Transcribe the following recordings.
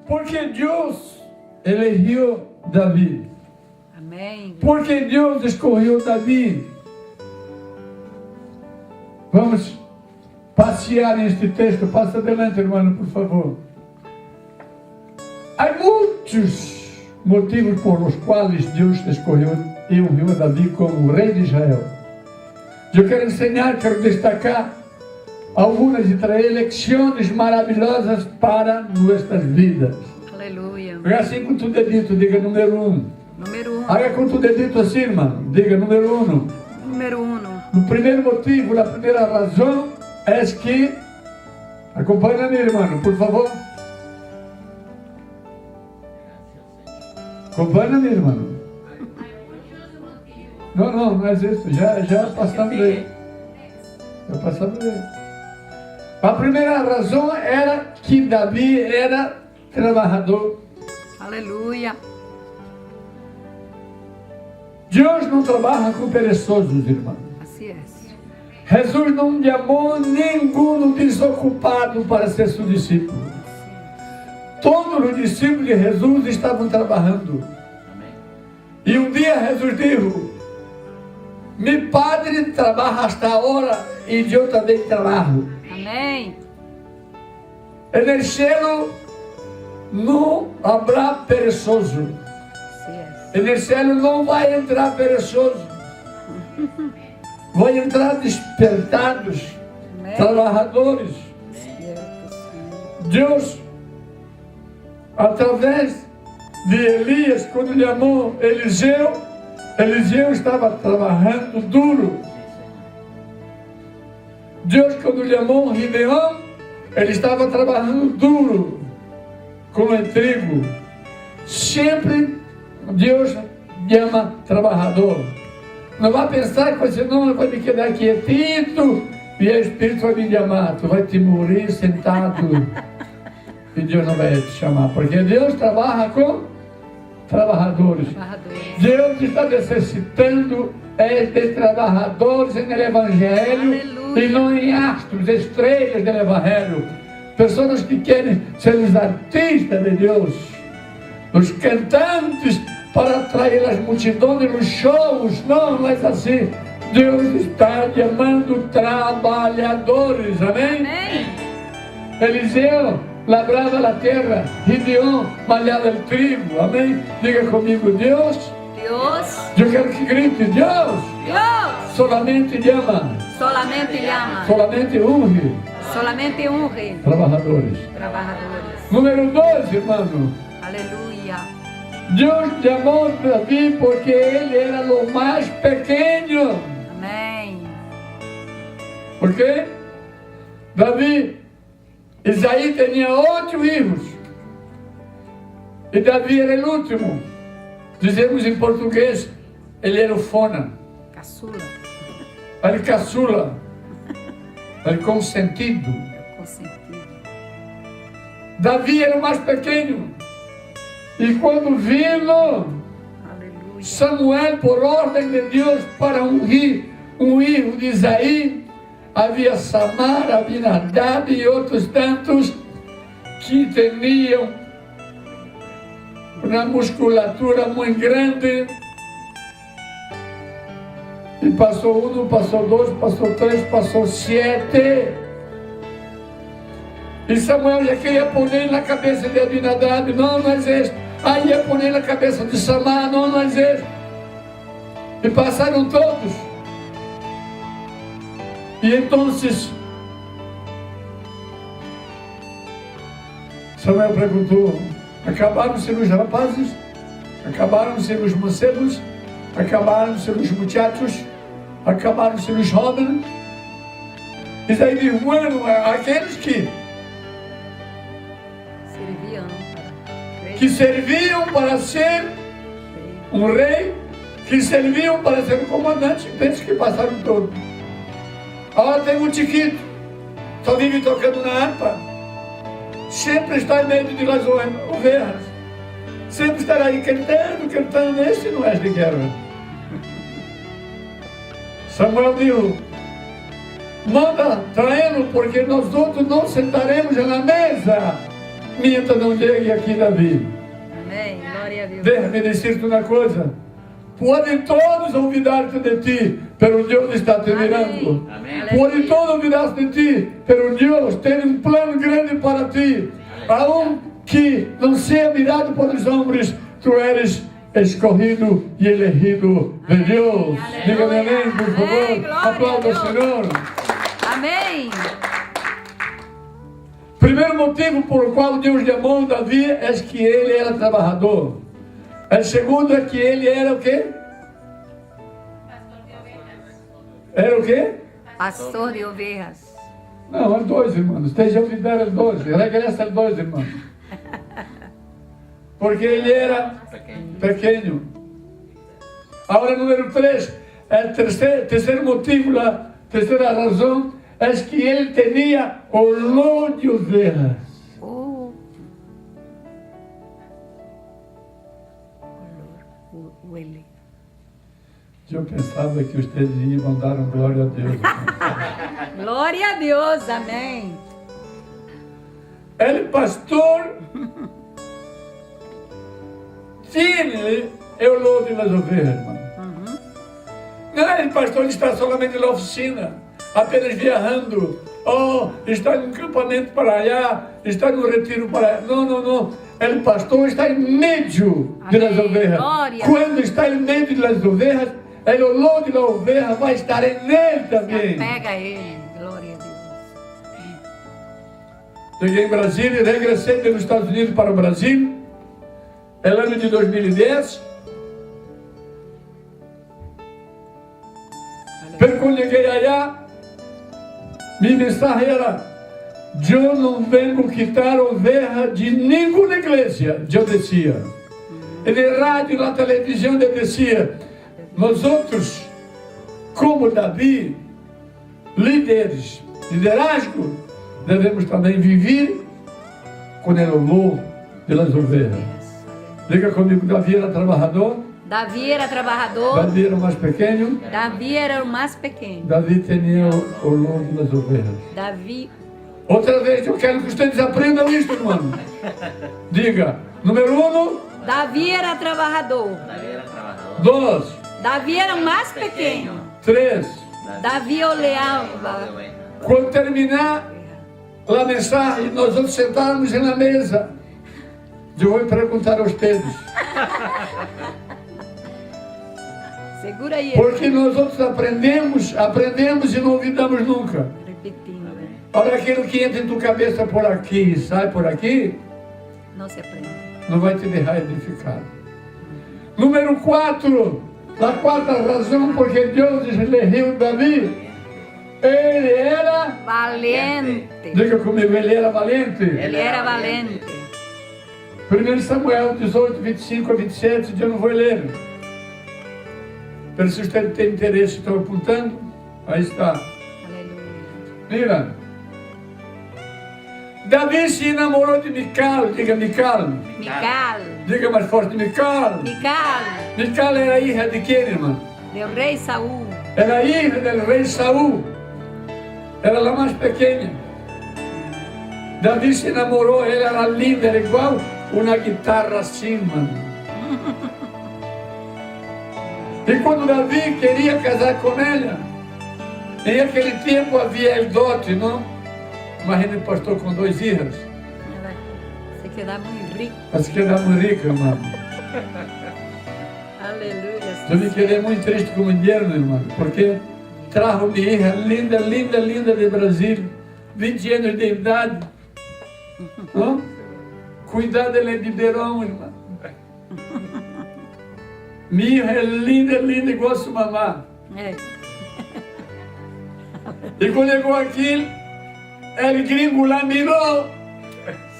Porque Deus elegeu Davi. Amém. Porque Deus escolheu Davi. Vamos passear neste texto. Passa adelante, irmão, por favor. Há muitos motivos por os quais Deus escolheu e ungiu Davi como rei de Israel. Eu quero ensinar, quero destacar algumas lições maravilhosas para nossas vidas. Aleluia. Haga assim com tu dedito, diga número 1. Número 1. Haga com tu dedito assim, irmão, diga número 1. Número 1. O primeiro motivo, a primeira razão é que, acompanha-me, irmão, por favor. Acompanha-me, irmão. Não é isso, já passamos aí. Já passamos aí. A primeira razão era que Davi era trabalhador. Aleluia. Deus não trabalha com perezosos, irmão. Assim é. Jesus não chamou nenhum desocupado para ser seu discípulo. Todos os discípulos de Jesus estavam trabalhando. E um dia Jesus disse: meu Padre trabalha hasta a hora e eu também trabalho. Amém. No céu não haverá perezoso. No céu não vai entrar perezoso. Vai entrar despertados, Amém. trabalhadores. Deus, através de Elias, quando ele chamou Eliseu, Eliseu estava trabalhando duro. Deus, quando lhe chamou Gideão, ele estava trabalhando duro com o trigo. Sempre Deus chama trabalhador. Não vai pensar que você não vai me quedar quietito e o Espírito vai me chamar. Tu vai te morrer sentado e Deus não vai te chamar. Porque Deus trabalha com trabalhadores. Deus está necessitando de trabalhadores no Evangelho. Aleluia. E não em astros, estrelas do Evangelho. Pessoas que querem ser os artistas de Deus, os cantantes para atrair as multidões nos shows. Não é assim. Deus está chamando trabalhadores. Amém? Amém. Eliseu labrava a terra, Gideão malhava o trigo. Amém? Diga comigo, Deus. Deus. Eu quero que grite, Deus. Deus. Solamente chama. Solamente llama. Solamente unge. Solamente unge. Trabalhadores. Trabajadores. Número 2, irmão. Aleluia. Deus chamou Davi porque ele era o mais pequeno. Amém. Por quê? Davi, Isaí tinha 8 filhos. E Davi era o último. Dizemos em português, ele era o fona. Caçula. Ele caçula. Ele consentido. Consentido. Davi era o mais pequeno. E quando vindo Aleluia. Samuel, por ordem de Deus, para ungir um filho de Isaí, havia Samar, Abinadab e outros tantos que tinham uma musculatura muito grande. E passou 1, passou 2, passou 3, passou 7. E Samuel já queria pôr ele na cabeça de Abinadab, não é este. Aí ia pôr ele na cabeça de Samar, não é este. E passaram todos. E então Samuel perguntou: acabaram-se os rapazes? Acabaram-se os mancebos? Acabaram-se os muchachos? Acabaram-se os jóvenes? E daí diz: bueno, aqueles que serviam para ser um rei, que serviam para ser um comandante, penso que passaram todos. Agora tem um chiquito, só vive tocando na harpa, sempre está em meio de las ovelhas, sempre estará aí cantando, esse não é de guerra. Samuel disse: manda traê-lo, porque nós outros não sentaremos na mesa, mientras não chegue aqui Davi. Amém, glória a Deus. Deixa-me dizer-te uma coisa: podem todos olvidar-te de ti, pero Deus está te mirando. Podem todos olvidar-se de ti, pero Deus tem um plano grande para ti. Aunque não seja mirado por os homens, tu eres escolhido e elegido de Deus. Diga-me amém, por favor. Aplauda o Senhor. Amém. Primeiro motivo por qual Deus chamou Davi é que ele era trabalhador. O segundo é que ele era o quê? Era o quê? Pastor de ovelhas. Não, os dois, irmãos. Esteja olvidando os dois. Regressa os dois, irmãos. Porque ele era pequeno. Agora, número 3. O terceiro motivo, a terceira razão, é que ele tinha olor de ovelhas. Oh. Huele. Eu pensava que vocês iam dar um glória a Deus. Glória a Deus, amém. Ele, pastor, tinha o olor das ovelhas, irmão. Não, ele, pastor, está solamente na oficina, apenas viajando. Oh, está no acampamento para allá, está no retiro para allá. Não. El pastor está em meio das ovelhas. Glória. Quando está em meio das ovelhas, o olor da ovelha vai estar nele também. Pega ele, glória a Deus. Cheguei em Brasília, regressei dos Estados Unidos para o Brasil, no ano de 2010. Quando cheguei allá, minha mensagem era: eu não venho quitar ovelha de nenhuma igreja, eu dizia. E na rádio, na televisão, eu dizia: nós outros, como Davi, líderes, liderazgo, devemos também viver com o olor das ovelhas. Diga comigo: Davi era trabalhador. Davi era trabalhador. Davi era o mais pequeno. Davi era o mais pequeno. Davi tinha o olor das ovelhas. Davi. Outra vez, eu quero que vocês aprendam isso, irmão. Diga: número 1. Davi era trabalhador. 2. Davi era o mais pequeno. 3. Davi olhava. Quando terminar a mensagem, nós vamos sentarmos na mesa. Eu vou perguntar aos dedos. Segura aí. Porque nós outros aprendemos e não olvidamos nunca. Repetindo. Olha, aquilo que entra em tua cabeça por aqui e sai por aqui, Não se aprende. não vai te deixar edificado. Número 4, a quarta razão porque Deus elegeu Davi, ele era Valente. Diga comigo: ele era valente. Ele era valente. 1 Samuel 18, 25 a 27, eu não vou ler. Mas se você tem interesse, estou apontando, aí está. Aleluia. Mira. Davi se enamorou de Mical, diga Mical. Mical. Diga mais forte: Mical. Mical. Mical era filha de quem, irmã? Del rei Saul. Era filha do rei Saul. Era a mais pequena. Davi se enamorou, ela era linda, era igual uma guitarra assim, mano. E quando Davi queria casar com ela, em aquele tempo havia el dote, não? Imagina o pastor com 2 filhas. Se queda muito rico. Mas queda muito rico, irmão. Aleluia. Eu me quedei muito triste com o dinheiro, meu irmão, porque trajo minha filha linda, linda, linda de Brasil, 20 anos de idade. Não? Cuidado dela é de Beirão, irmão. Minha é linda, linda, igual a sua mamá. É. E quando chegou aqui, ele gringo lá mirou,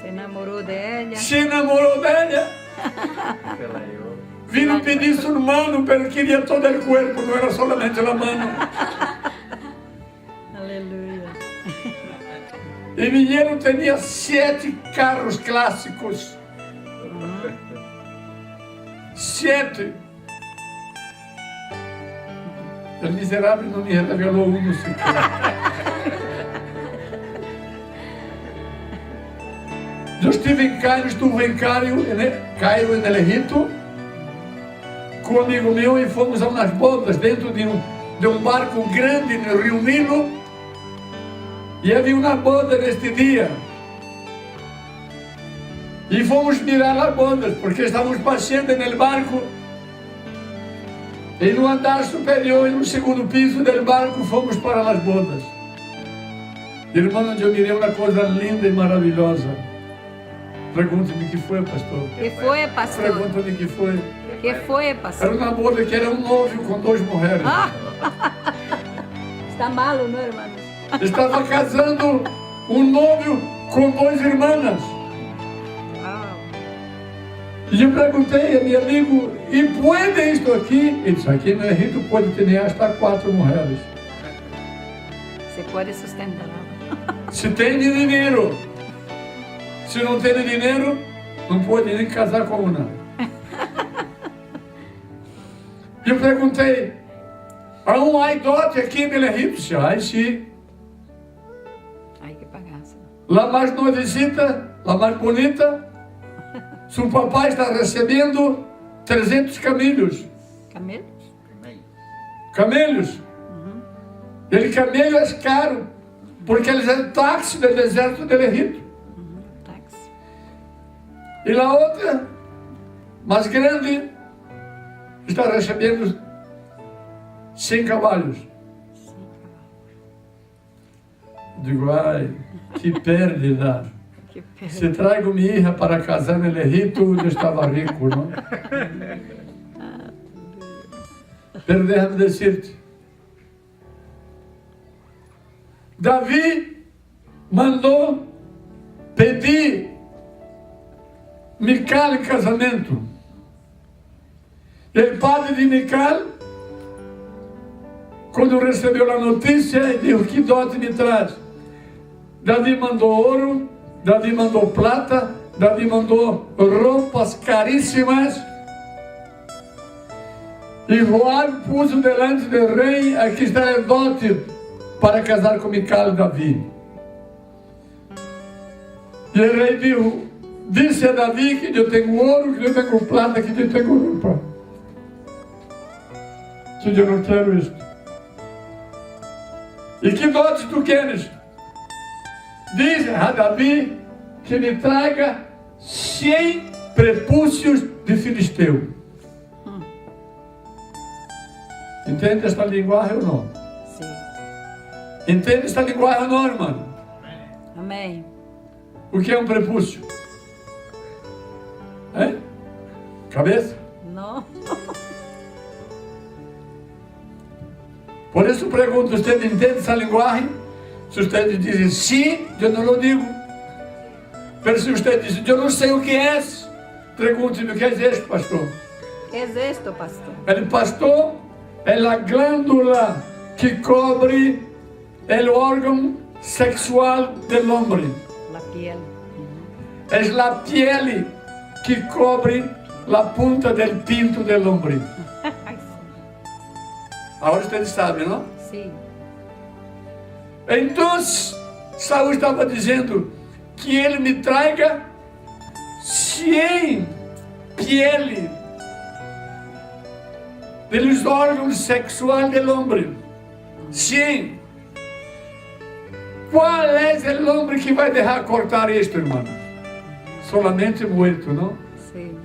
Se enamorou dela. se enamorou dela. Vino pedir su mano, pero queria todo o corpo, não era solamente a mano. Aleluia. E vinieron tinha 7 carros clássicos. 7. O miserável não me revelou um sequer. Eu estive em Cairo, Cairo em Egito, com um amigo meu e fomos a umas bodas dentro de um barco grande no Rio Nilo. E havia uma boda neste dia. E fomos mirar as bodas, porque estávamos passeando no barco. E no andar superior e no segundo piso do barco fomos para as bodas. Irmão, onde eu mirei uma coisa linda e maravilhosa. Pergunte-me o que foi, pastor. Que foi, pastor? Pergunta-me o que foi. Que foi, pastor? Era uma boda que era um noivo com 2 mulheres. Ah! Está malo, não, irmão? Estava casando um noivo com 2 irmãs. Uau. E eu perguntei a meu amigo, e pode isto aqui? Ele disse, aqui no Egito pode ter hasta 4 mulheres. Se pode sustentar. Se tem dinheiro. Se não tem dinheiro, não pode nem casar com uma. E eu perguntei, há um dote aqui no Egito? Disse, ai, sim. Ai, que bagaça. La mais novecita, la mais bonita, seu papai está recebendo 300 camelos. Camelos? Camelos. Ele camelo é caro, porque eles é táxi do deserto do Egito. Táxi. E a outra, mais grande, está recebendo 100 cavalos. Digo, ai, que pérdida. Que pena. Se trago minha filha para casar no Egito, eu estava rico, não? Pero déjame decirte, Davi mandou pedir Mical em casamento. E o padre de Mical, quando recebeu a notícia, ele disse, que dote me traz? Davi mandou ouro, Davi mandou prata, Davi mandou roupas caríssimas. E Joab pôs delante do rei, aqui está o dote para casar com Mical e Davi. E o rei disse a Davi que eu tenho ouro, que eu tenho prata, que eu tenho roupa. Que eu não quero isso. E que dote tu queres? Diz a Davi que me traga 100 prepúcios de filisteu. Entende esta linguagem ou não? Sim. Entende esta linguagem ou não, irmão? Amém. O que é um prepúcio? Hein? Cabeça? Não. Por isso pergunto, você entende essa linguagem? Se você diz sim, eu não o digo. Mas se você diz, eu não sei o que é, pergunte-me o que é isso, pastor. Que é isto, pastor? El pastor é a glândula que cobre o órgão sexual do homem. La piel. É a pele que cobre a punta do pinto do homem. Ai, sim. Agora você sabe, não? Sim. Então, Saul estava dizendo que ele me traga 100 pele dos órgãos sexuais do homem. 100. qual é o homem que vai deixar cortar isto, irmão? Solamente morto, não? Sim.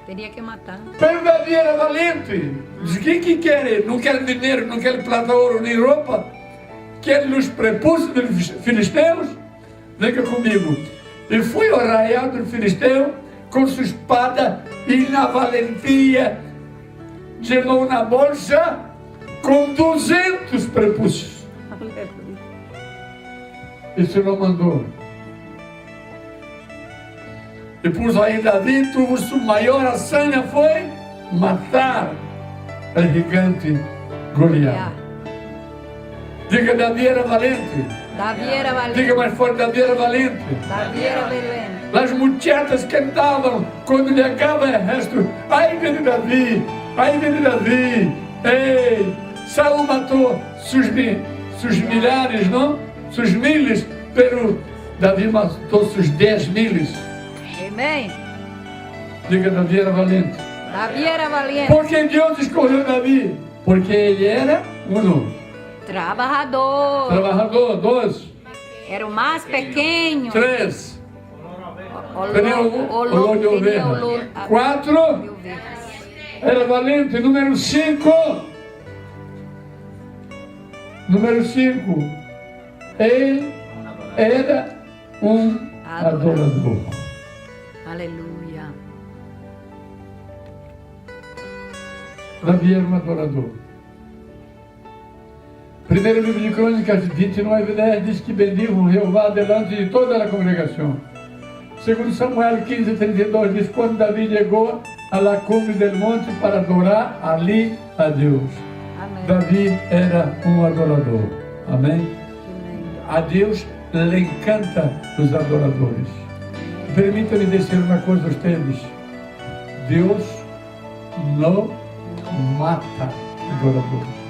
Teria que matar. Pero Davi era valente. Diz, o que quer? Não quer dinheiro, não quer prata, ouro, nem roupa. Quer os prepúcios dos filisteus? Venha comigo. E foi ao arraial do filisteu com sua espada e na valentia levou na bolsa com 200 prepúcios. Aleluia. Isso não mandou. Depois aí Davi teve sua maior hazaña foi matar o gigante Goliat. Diga, Davi era valente. Davi era valente. Diga mais forte, Davi era valente. Davi era valente. As muchachas cantavam quando lhe acaba o resto. Ai, vem Davi, ai, vem Davi. Ei, Saul matou seus milhares, não? Seus miles, pero Davi matou seus 10 miles. Amém. Diga, Davi era valente. Davi era valente. Por que Deus escolheu Davi? Porque ele era trabalhador. 2. Era o mais pequeno. 3. Tinha Olor de ovelha. 4. Era valente. Número 5. Ele era adorador. Aleluia. Davi era adorador. Primeiro livro de Crônicas 29:10 diz que bendigo Jeová delante de toda a congregação. Segundo Samuel 15:32 diz, quando Davi chegou à la cumbre del monte para adorar ali a Deus. Amém. Davi era adorador. Amém? Amém. A Deus lhe encanta os adoradores. Permita-me dizer uma coisa a vocês. Deus não mata adoradores.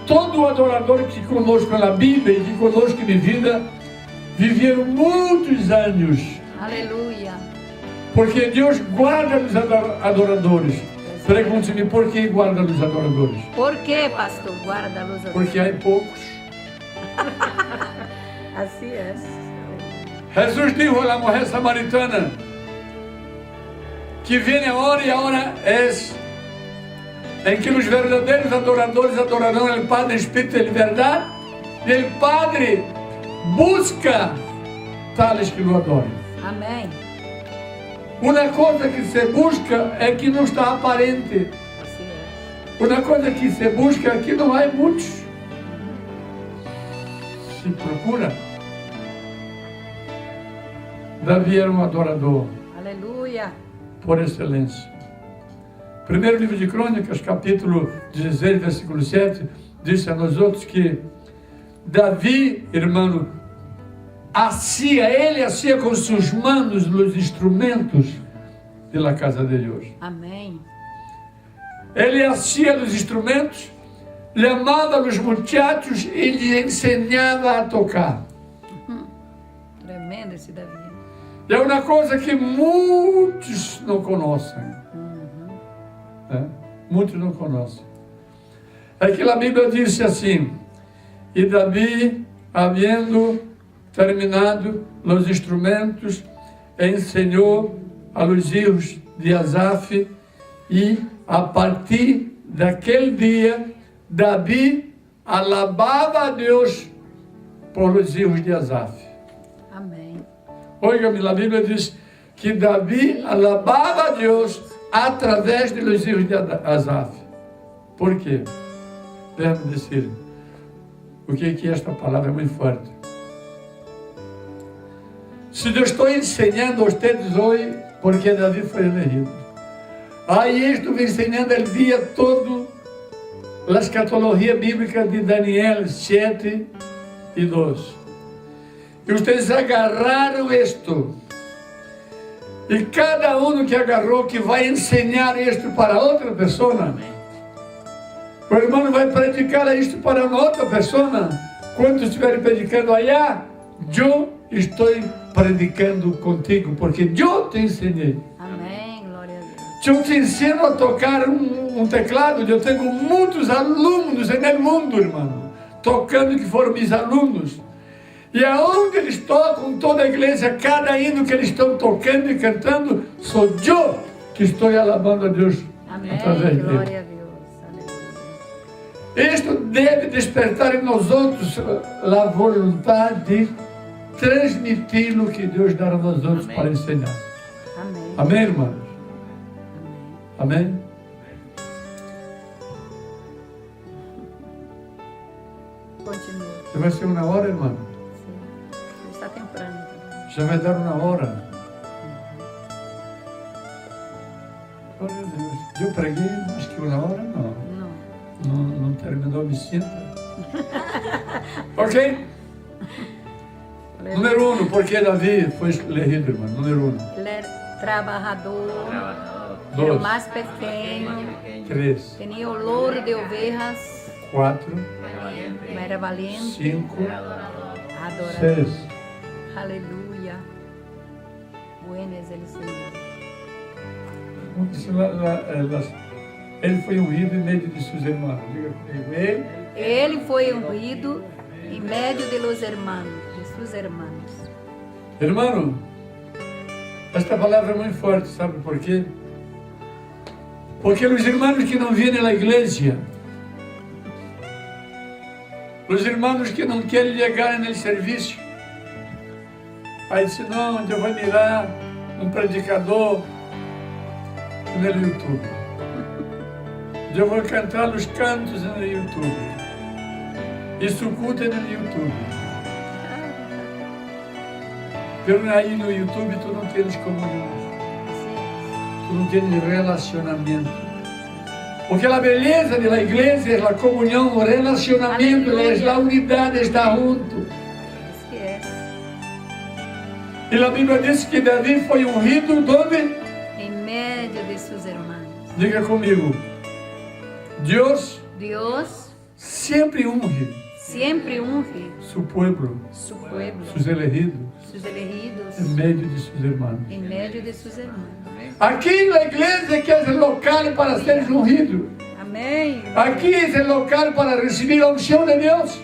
Todo adorador que conosco na Bíblia e que conosco na vida viveram muitos anos. Aleluia. Porque Deus guarda os adoradores. Pergunte-me por que guarda os adoradores. Por que, pastor, guarda a luz? Porque há poucos. Assim é. Jesus disse à mulher samaritana que vem a hora e a hora é em que os verdadeiros adoradores adorarão o Padre em espírito e em verdade, e o Padre busca tales que o adorem. Amém. Uma coisa que se busca é que não está aparente. Assim é. Uma coisa que se busca é que não há muitos. Se procura. Davi era adorador. Aleluia. Por excelência. Primeiro livro de Crônicas, capítulo 16, versículo 7, diz a nós outros que Davi, irmão, ele hacía com suas mãos os instrumentos da casa de Deus. Amém. Ele hacía os instrumentos, lhe amava os muchachos e lhe ensinava a tocar. Tremendo esse Davi. É uma coisa que muitos não conhecem. Muitos não conhecem. É que a Bíblia diz assim: e Davi, havendo terminado os instrumentos, ensinou a los filhos de Asaf, e a partir daquele dia, Davi alabava a Deus por os filhos de Asaf. Amém. Oiga-me, a Bíblia diz que Davi alabava a Deus através de los filhos de Asaf. Por quê? Deixa-me dizer o que é esta palavra é muito forte. Se eu estou ensinando a vocês hoje, porque Davi foi elegido. Aí estou ensinando o dia todo a escatologia bíblica de Daniel 7:2. E vocês agarraram isto. E cada um que agarrou, que vai ensinar isto para outra pessoa, o irmão vai predicar isto para outra pessoa. Quando estiver predicando allá, eu estou predicando contigo, porque eu te ensinei. Amém. Glória a Deus. Eu te ensino a tocar um teclado. Eu tenho muitos alunos no mundo, irmão. tocando, que foram meus alunos. E aonde eles tocam, toda a igreja, cada hino que eles estão tocando e cantando, sou eu que estou alabando a Deus. Amém. Através Glória dele. a Deus. Aleluia. Isto deve despertar em nós outros a vontade de transmitir o que Deus dá a nós outros para ensinar. Amém. Amém, irmãos? Amém. Amém? Continua. Já vai ser 1 hora, irmão? Sim. Está temprano. Já vai dar 1 hora. Glória a Deus. Eu preguei, acho que 1 hora, não. Não terminou, me sinta. Ok? Número 1, porque Davi foi elegido, irmão. Número 1. Ele era trabalhador, era o Dois. mais pequeno, 3, tinha olor de ovelhas, 4, era valente, 5, adorador. 6. Aleluia. Bueno es el Señor. Ele foi ungido em meio de seus irmãos. Diga comigo. Ele foi ungido em meio de los hermanos, de sus hermanos. Irmão, esta palavra é muito forte, sabe por quê? Porque os irmãos que não vêm na igreja, os irmãos que não querem chegar no serviço, aí dizem, não, eu vou mirar um predicador no YouTube. Eu vou cantar os cantos no YouTube. Isso culto é no YouTube. Pero aí no YouTube tu não tens comunhão. Tu não tens relacionamento. Porque a beleza da igreja é a comunhão, o relacionamento, é a unidade, está junto. E a Bíblia diz que Davi foi ungido onde? Em meio de seus irmãos. Diga comigo. Deus sempre unge su pueblo, sus elegidos, em meio de seus irmãos. em meio de seus irmãos. Aqui na igreja que é o local para ser ungido. Amém. Aqui é o local para receber a unção de Deus.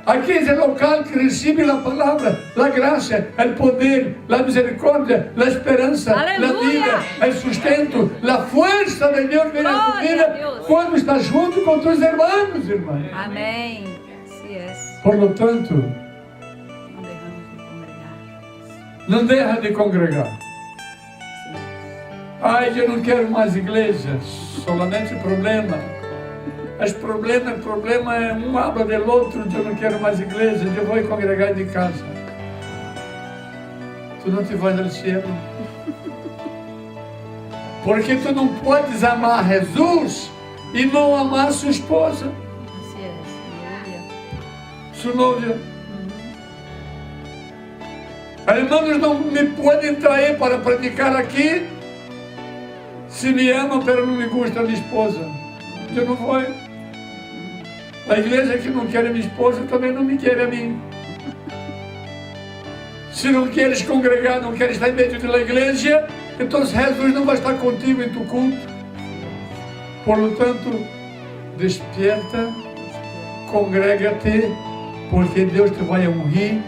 Aqui é o local que recebe a palavra, a graça, o poder, a misericórdia, a esperança, a vida, o sustento, a força de Deus na tua vida quando estás junto com teus irmãos, irmãos. Amém. Assim é. Por lo tanto, não deixa de congregar. Ai, eu não quero mais igreja, solamente problema. Mas problema é um habla do outro, eu não quero mais igreja, eu vou congregar de casa. Tu não te vais ao céu. Porque tu não podes amar Jesus e não amar sua esposa, Assim é. sua noiva. Irmãos não me podem trair para predicar aqui se me amam, mas não me gusta a minha esposa. Eu não vou. A igreja que não quer a minha esposa também não me quer a mim. Se não queres congregar, não queres estar em meio da igreja, então Jesus não vai estar contigo em tu culto. Por lo tanto, despierta, congrega-te, porque Deus te vai ungir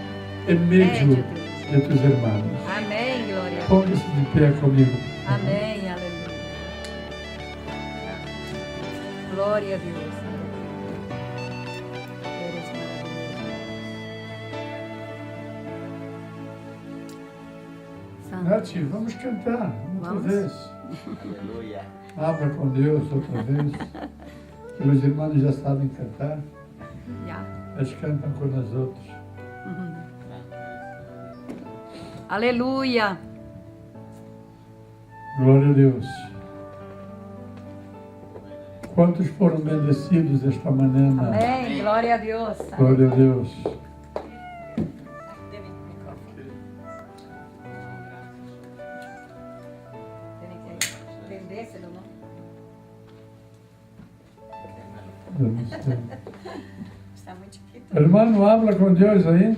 em meio de teus irmãos. Amém, glória. Ponga-se de pé comigo. Amém, aleluia. Glória a Deus. Eres maravilhoso. Nath, vamos cantar outra Vamos. vez. Aleluia. Abra com Deus outra vez. Que os irmãos já sabem cantar. Já. Eles cantam com nós outros. Aleluia. Glória a Deus. Quantos foram bendecidos esta manhã? Amém. Glória a Deus. Glória a Deus. Eu não sei. Está muito chiquito. Hermano, habla com Deus aí.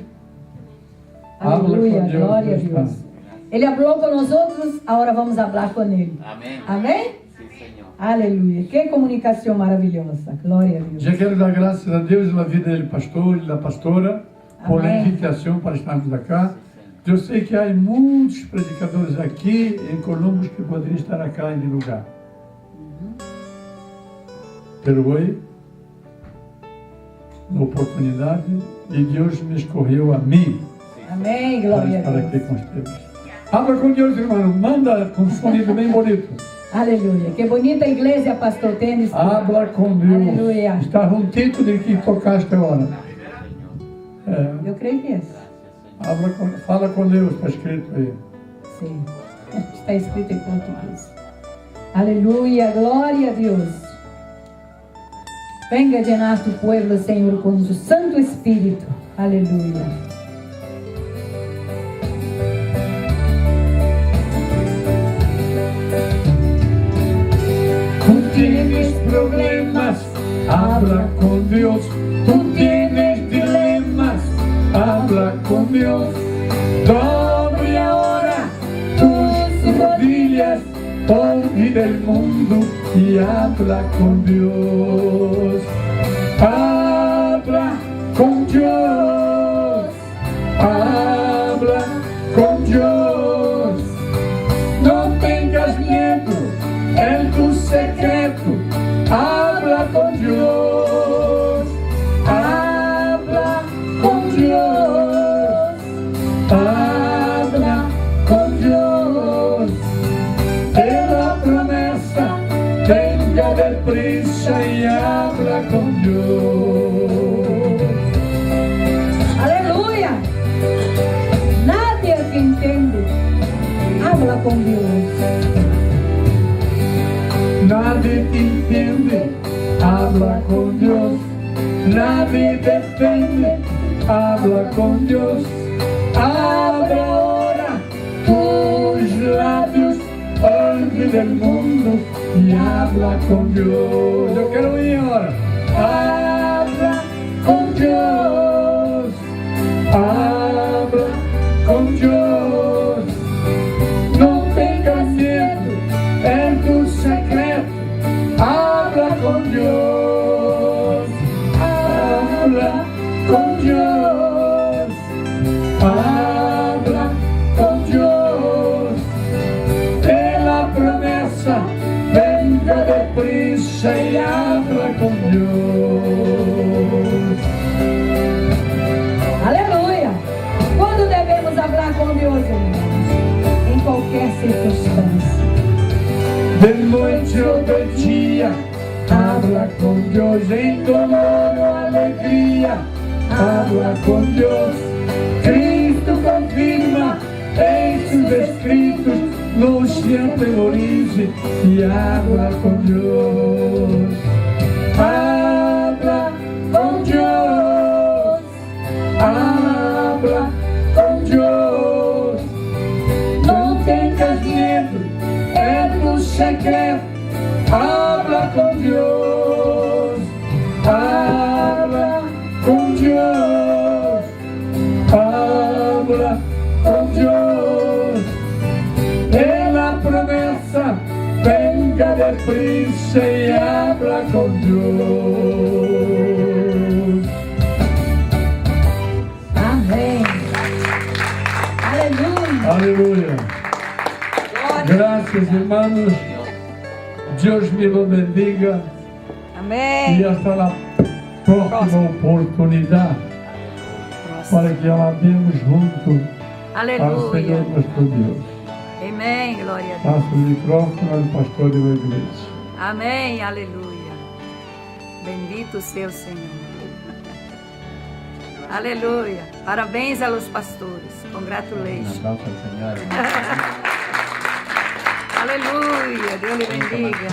Habla Aleluia, com Deus. glória a Deus Deus. está. Ele falou com nós outros, agora vamos falar com ele. Amém. Amém? Sim, Senhor. Aleluia. Que comunicação maravilhosa. Glória a Deus. Já quero dar graças a Deus pela vida do pastor e da pastora, por a Amém. invitação para estarmos aqui. Eu sei que há muitos predicadores aqui em Columbus que poderiam estar aqui em lugar. Pero hoje, na oportunidade, e Deus me escolheu a mim Amém. para Glória estar a aqui Deus. com vocês. Habla com Deus, irmão. Manda com um sonido bem bonito. Aleluia. Que bonita igreja, pastor Tênis. Habla com Deus. Aleluia. Está juntito de que tocaste agora. Eu creio que é. Fala com Deus, está escrito aí. Sim. Está escrito em português. Aleluia. Glória a Deus. Venga llenar tu pueblo, Senhor, com tu Santo Espírito. Aleluia. Tú tienes problemas, habla con Dios. Tú tienes dilemas, habla con Dios. Doble ahora tus rodillas, olvida el mundo y habla con Dios. Habla con Dios, habla con Dios. No tengas miedo en tu secreto, habla con Dios, habla con Dios, habla con Dios. De la promesa, venga deprisa y habla con Dios. Aleluia. Nadie que entende habla com Deus. Nadie te entiende, habla con Dios. Nadie defiende, habla con Dios. Abre ahora tus labios, olvida el mundo y habla con Dios. Yo quiero oír ahora. Habla con Dios, habla con Dios. No tengas miedo en tu secreto, habla con Dios, habla con Dios, habla con Dios. De la promesa, venga deprisa y habla con Dios. Aleluia. Quando devemos falar com Deus, irmãos? Em qualquer circunstância. De noite ou de dia, habla con Dios. En dolor o alegría, habla con Dios. Cristo confirma en sus escritos, no se atemorice y habla con Dios. Habla con Dios, habla con Dios. No tengas miedo en tu secreto, habla con Dios, habla con Dios, habla con Dios. En la promesa, venga deprisa y habla con Dios. Amém. Aleluia. Aleluya. Gracias, hermanos. Dios me lo bendiga. Y Amém. hasta la próxima oportunidad para que alabemos juntos ao Senhor Aleluia. nuestro Dios. Amém. Glória a Deus. Passo o micrófono ao pastor da igreja. Amém. Aleluia. Bendito seu Senhor. Aleluia. Parabéns a los pastores. Congratulations. Aleluia. Deus lhe bendiga.